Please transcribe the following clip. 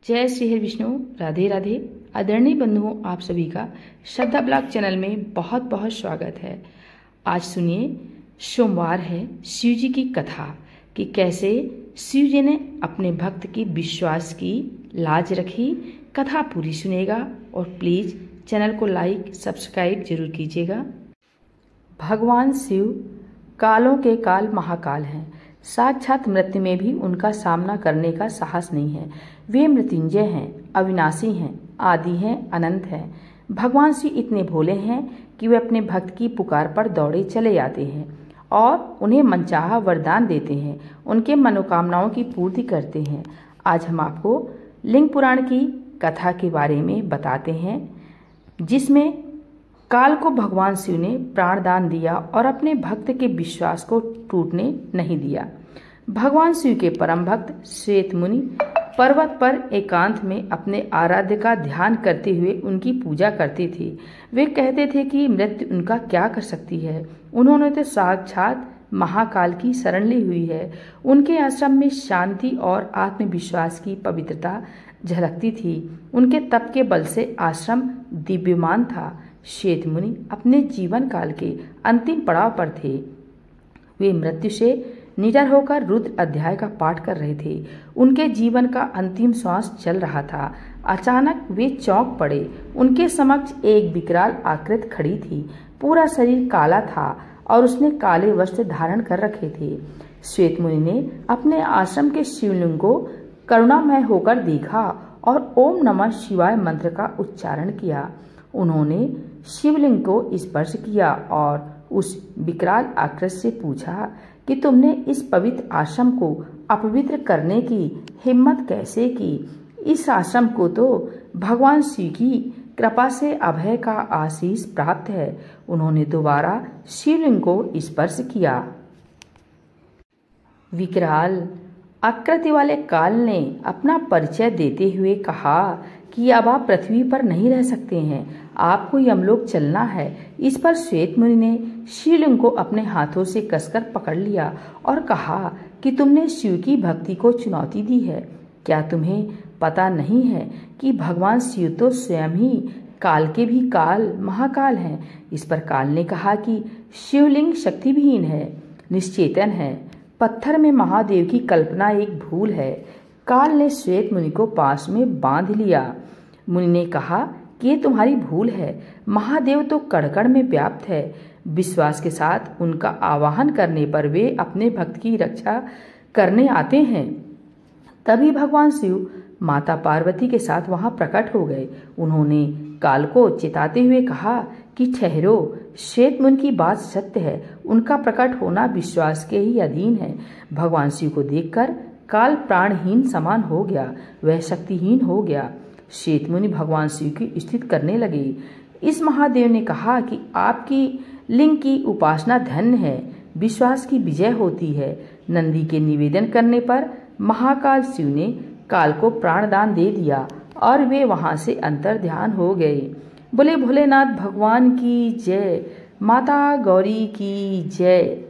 जय श्री हरि विष्णु। राधे राधे। आदरणीय बंधुओं, आप सभी का श्रद्धा ब्लॉग चैनल में बहुत बहुत स्वागत है। आज सुनिए, सोमवार है, शिव जी की कथा कि कैसे शिव जी ने अपने भक्त की विश्वास की लाज रखी। कथा पूरी सुनेगा और प्लीज चैनल को लाइक सब्सक्राइब जरूर कीजिएगा। भगवान शिव कालों के काल महाकाल हैं। साक्षात मृत्यु में भी उनका सामना करने का साहस नहीं है। वे मृत्युंजय हैं, अविनाशी हैं, आदि हैं, अनंत हैं। भगवान शिव इतने भोले हैं कि वे अपने भक्त की पुकार पर दौड़े चले आते हैं और उन्हें मनचाहा वरदान देते हैं, उनके मनोकामनाओं की पूर्ति करते हैं। आज हम आपको लिंग पुराण की कथा के बारे में बताते हैं, जिसमें काल को भगवान शिव ने प्राणदान दिया और अपने भक्त के विश्वास को टूटने नहीं दिया। भगवान शिव के परम भक्त श्वेत मुनि पर्वत पर एकांत में अपने आराध्य का ध्यान करते हुए उनकी पूजा करते थे। वे कहते थे कि मृत्यु उनका क्या कर सकती है, उन्होंने तो साक्षात महाकाल की शरण ली हुई है। उनके आश्रम में शांति और आत्मविश्वास की पवित्रता झलकती थी। उनके तप के बल से आश्रम दिव्यमान था। श्वेत मुनि अपने जीवन काल के अंतिम पड़ाव पर थे। वे मृत्यु से निडर होकर रुद्र अध्याय का पाठ कर रहे थे। उनके जीवन का अंतिम श्वास चल रहा था। अचानक वे चौंक पड़े। उनके समक्ष एक विकराल आकृति खड़ी थी। पूरा शरीर काला था और उसने काले वस्त्र धारण कर रखे थे। श्वेत मुनि ने अपने आश्रम के शिवलिंग को करुणामय होकर देखा और ओम नमः शिवाय मंत्र का उच्चारण किया। उन्होंने शिवलिंग को स्पर्श किया और उस विकराल आकृति से पूछा कि तुमने इस पवित्र आश्रम को अपवित्र करने की हिम्मत कैसे की? इस आश्रम को तो भगवान शिव की कृपा से अभय का आशीष प्राप्त है। उन्होंने दोबारा शिवलिंग को स्पर्श किया। विकराल आकृति वाले काल ने अपना परिचय देते हुए कहा कि अब आप पृथ्वी पर नहीं रह सकते हैं, आपको यमलोक चलना है। इस पर श्वेत मुनि ने शिवलिंग को अपने हाथों से कसकर पकड़ लिया और कहा कि तुमने शिव की भक्ति को चुनौती दी है। क्या तुम्हें पता नहीं है कि भगवान शिव तो स्वयं ही काल के भी काल महाकाल हैं। इस पर काल ने कहा कि शिवलिंग शक्तिविहीन है, निश्चेतन है। पत्थर में महादेव की कल्पना एक भूल है। काल ने श्वेत मुनि को पास में बांध लिया। मुनि ने कहा कि ये तुम्हारी भूल है। महादेव तो कण-कण में व्याप्त है। विश्वास के साथ उनका आवाहन करने पर वे अपने भक्त की रक्षा करने आते हैं। तभी भगवान शिव माता पार्वती के साथ वहां प्रकट हो गए। उन्होंने काल को चिताते हुए कहा कि ठहरो, श्वेत मुनि की बात सत्य है। उनका प्रकट होना विश्वास के ही अधीन है। भगवान शिव को देखकर काल प्राणहीन समान हो गया, वह शक्तिहीन हो गया। श्वेत मुनि भगवान शिव की स्तुति करने लगे। इस महादेव ने कहा कि आपकी लिंग की उपासना धन्य है, विश्वास की विजय होती है। नंदी के निवेदन करने पर महाकाल शिव ने काल को प्राणदान दे दिया और वे वहां से अंतर ध्यान हो गए। बोले भोलेनाथ भगवान की जय, माता गौरी की जय।